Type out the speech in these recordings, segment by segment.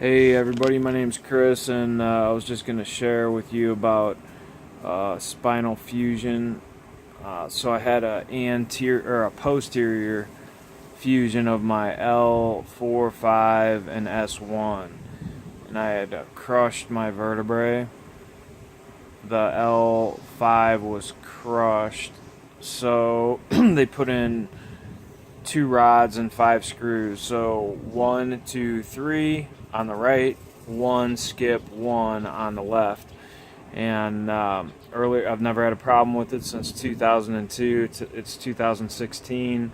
Hey everybody, my name's Chris, and I was just going to share with you about spinal fusion. So I had a posterior fusion of my L4, 5, and S1, and I had crushed my vertebrae. The L5 was crushed, so they put in 2 rods and 5 screws. So 1, 2, 3 on the right, 1 skip, 1 on the left. And earlier, I've never had a problem with it since 2002. It's 2016,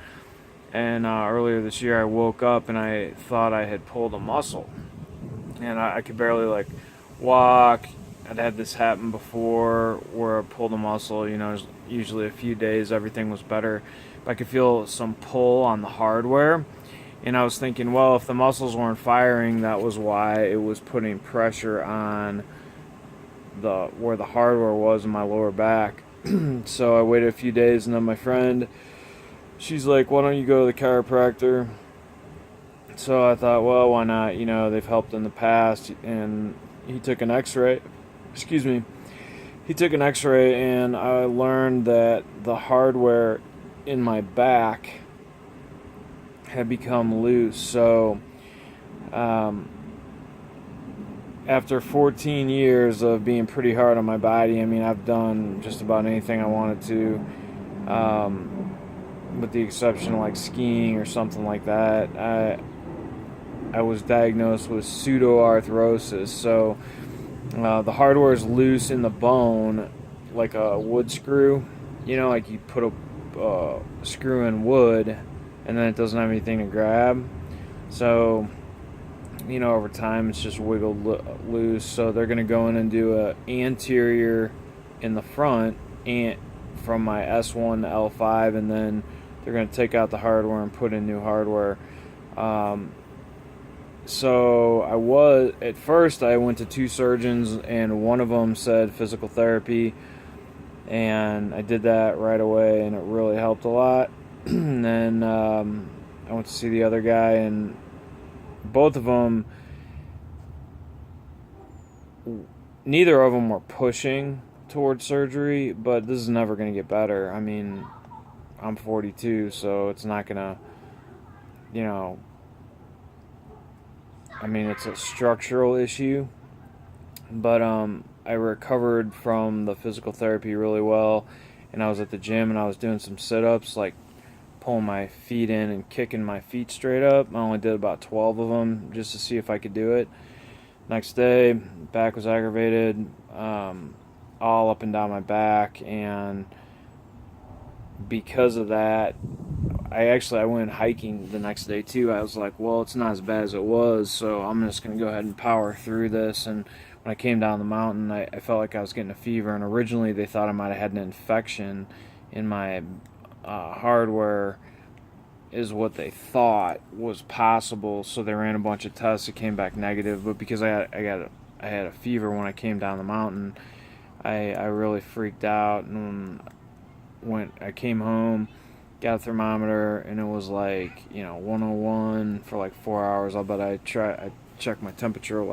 and earlier this year I woke up and I thought I had pulled a muscle, and I could barely walk. I'd had this happen before where I pulled a muscle. Usually a few days everything was better. But I could feel some pull on the hardware, and I was thinking, well, if the muscles weren't firing, that was why it was putting pressure on where the hardware was in my lower back. So I waited a few days, and then my friend, she's like, why don't you go to the chiropractor? So I thought, well, why not? They've helped in the past, and he took an x-ray. Excuse me. He took an x-ray, and I learned that the hardware in my back had become loose. So after 14 years of being pretty hard on my body, I've done just about anything I wanted to, with the exception of skiing or something like that. I was diagnosed with pseudoarthrosis. So the hardware is loose in the bone, like a wood screw. Like you put a screw in wood, and then it doesn't have anything to grab. So, over time it's just wiggled loose. So they're going to go in and do a anterior in the front and from my S1 to L5, and then they're going to take out the hardware and put in new hardware. So at first I went to 2 surgeons, and one of them said physical therapy, and I did that right away, and it really helped a lot. And then I went to see the other guy, and both of them, neither of them were pushing towards surgery, but this is never going to get better. I'm 42, so it's not going to, it's a structural issue, but I recovered from the physical therapy really well, and I was at the gym and I was doing some sit-ups, like pulling my feet in and kicking my feet straight up. I only did about 12 of them just to see if I could do it. Next day, back was aggravated, all up and down my back, and because of that, I went hiking the next day too. I was like, well, it's not as bad as it was, so I'm just going to go ahead and power through this. And when I came down the mountain, I felt like I was getting a fever, and originally they thought I might have had an infection in my hardware, is what they thought was possible. So they ran a bunch of tests. It came back negative, but because I had a fever when I came down the mountain, I really freaked out. And when I came home, got a thermometer, and it was 101 for 4 hours. I'll bet I checked my temperature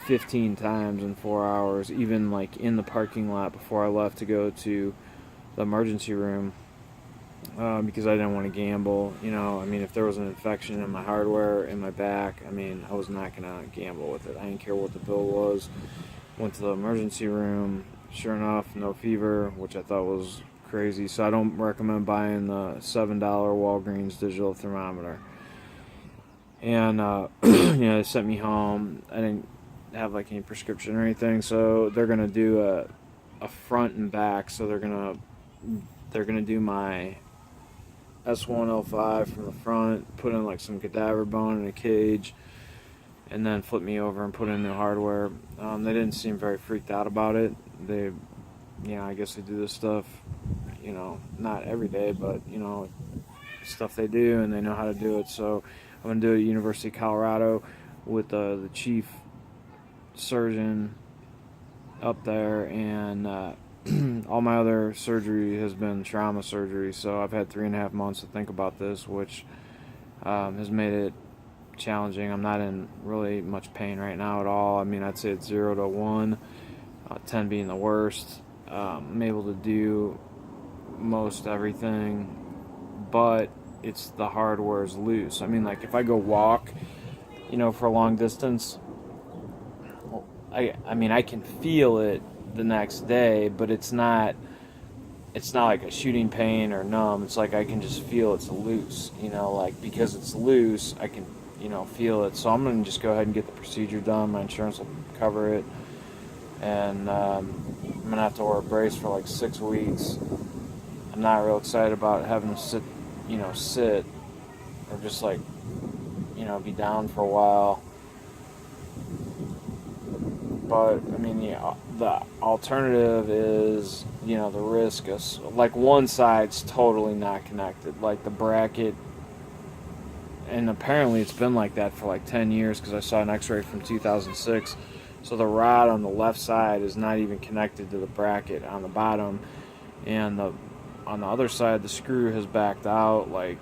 15 times in 4 hours, even in the parking lot before I left to go to the emergency room, because I didn't want to gamble. If there was an infection in my hardware in my back, I was not going to gamble with it. I didn't care what the bill was. Went to the emergency room. Sure enough, no fever, which I thought was crazy. So I don't recommend buying the $7 Walgreens digital thermometer. And they sent me home. I didn't have any prescription or anything, so they're gonna do a front and back. So they're gonna do my S1 L5 from the front, put in some cadaver bone in a cage, and then flip me over and put in new hardware. They didn't seem very freaked out about it. They, I guess they do this stuff, not every day, but, stuff they do, and they know how to do it. So I'm going to do it at University of Colorado with the chief surgeon up there, and all my other surgery has been trauma surgery. So I've had 3.5 months to think about this, which has made it challenging. I'm not in really much pain right now at all. I mean, I'd say it's 0 to 1, 10 being the worst. I'm able to do most everything, but it's the hardware is loose. I mean, like if I go walk, for a long distance, I mean, I can feel it the next day, but it's not like a shooting pain or numb. It's like I can just feel it's loose, like because it's loose, I can, feel it. So I'm going to just go ahead and get the procedure done. My insurance will cover it. And I'm going to have to wear a brace for like 6 weeks. I'm not real excited about having to sit or just like, be down for a while. But I mean, the alternative is, the risk is like one side's totally not connected, like the bracket, and apparently it's been like that for like 10 years because I saw an X-ray from 2006. So the rod on the left side is not even connected to the bracket on the bottom, and on the other side the screw has backed out like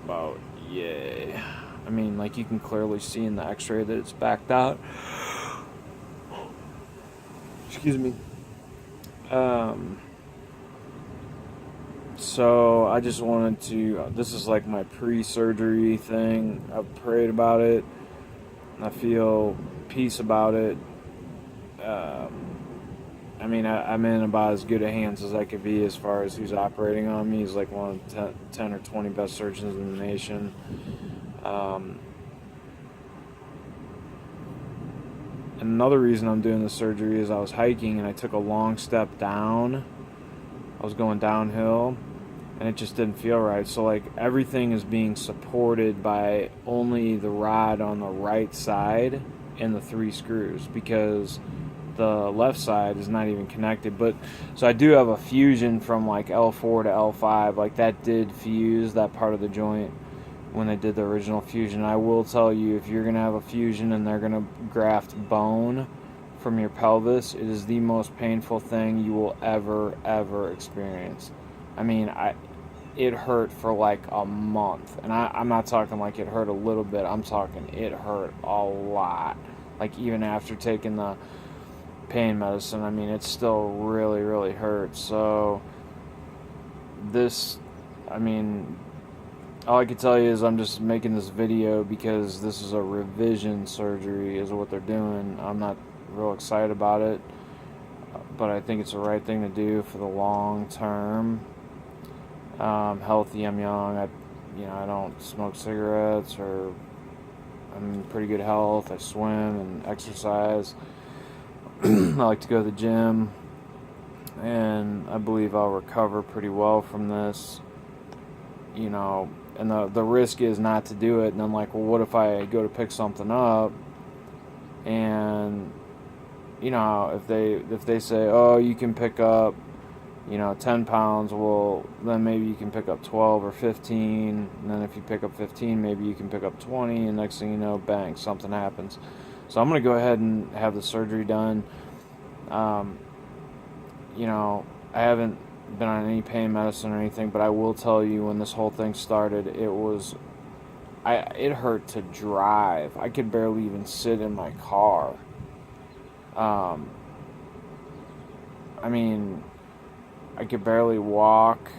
about, I mean, like you can clearly see in the X-ray that it's backed out. Excuse me. So I just wanted to, this is like my pre-surgery thing. I've prayed about it. I feel peace about it. I mean, I'm in about as good a hands as I could be as far as who's operating on me. He's like one of the 10 or 20 best surgeons in the nation. Another reason I'm doing the surgery is I was hiking and I took a long step down. I was going downhill and it just didn't feel right. So like everything is being supported by only the rod on the right side and the 3 screws because the left side is not even connected. But so I do have a fusion from like L4 to L5. Like that did fuse that part of the joint when they did the original fusion. I will tell you, if you're going to have a fusion and they're going to graft bone from your pelvis, it is the most painful thing you will ever experience. I mean, it hurt for like a month. And I'm not talking like it hurt a little bit. I'm talking it hurt a lot. Like even after taking the pain medicine, I mean, it still really hurts. So I mean, all I can tell you is I'm just making this video because this is a revision surgery is what they're doing. I'm not real excited about it, but I think it's the right thing to do for the long term. Healthy, I'm young. I don't smoke cigarettes, or I'm in pretty good health. I swim and exercise. I like to go to the gym, and I believe I'll recover pretty well from this. And the risk is not to do it. And I'm like, well, what if I go to pick something up and, if they say, oh, you can pick up, 10 pounds, well, then maybe you can pick up 12 or 15. And then if you pick up 15, maybe you can pick up 20. And next thing you know, bang, something happens. So I'm going to go ahead and have the surgery done. I haven't been on any pain medicine or anything, but I will tell you, when this whole thing started, it hurt to drive. I could barely even sit in my car. I mean, I could barely walk,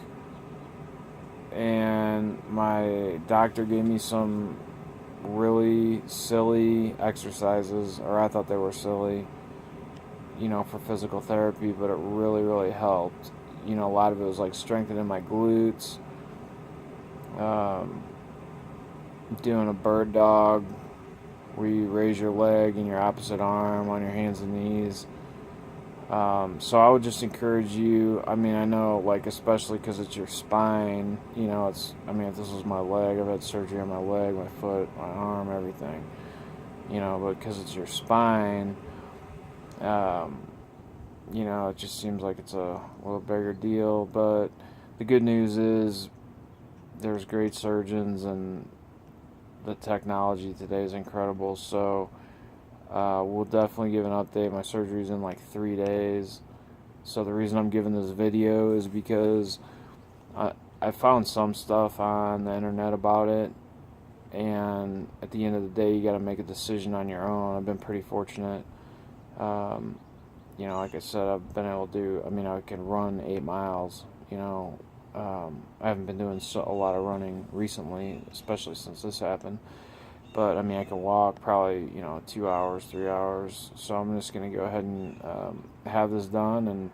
and my doctor gave me some really silly exercises, or I thought they were silly, for physical therapy, but it really helped. A lot of it was like strengthening my glutes, doing a bird dog where you raise your leg and your opposite arm on your hands and knees. So I would just encourage you, I mean, I know, like, especially because it's your spine, if this was my leg, I've had surgery on my leg, my foot, my arm, everything, but because it's your spine, it just seems like it's a little bigger deal. But the good news is there's great surgeons, and the technology today is incredible. So we'll definitely give an update. My surgery's in like 3 days. So the reason I'm giving this video is because I found some stuff on the internet about it, and at the end of the day, you got to make a decision on your own. I've been pretty fortunate. Like I said, I've been able to do. I mean, I can run 8 miles. I haven't been doing a lot of running recently, especially since this happened. But I mean, I can walk probably 2 hours, 3 hours. So I'm just gonna go ahead and have this done, and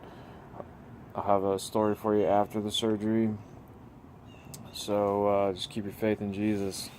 I'll have a story for you after the surgery. So just keep your faith in Jesus.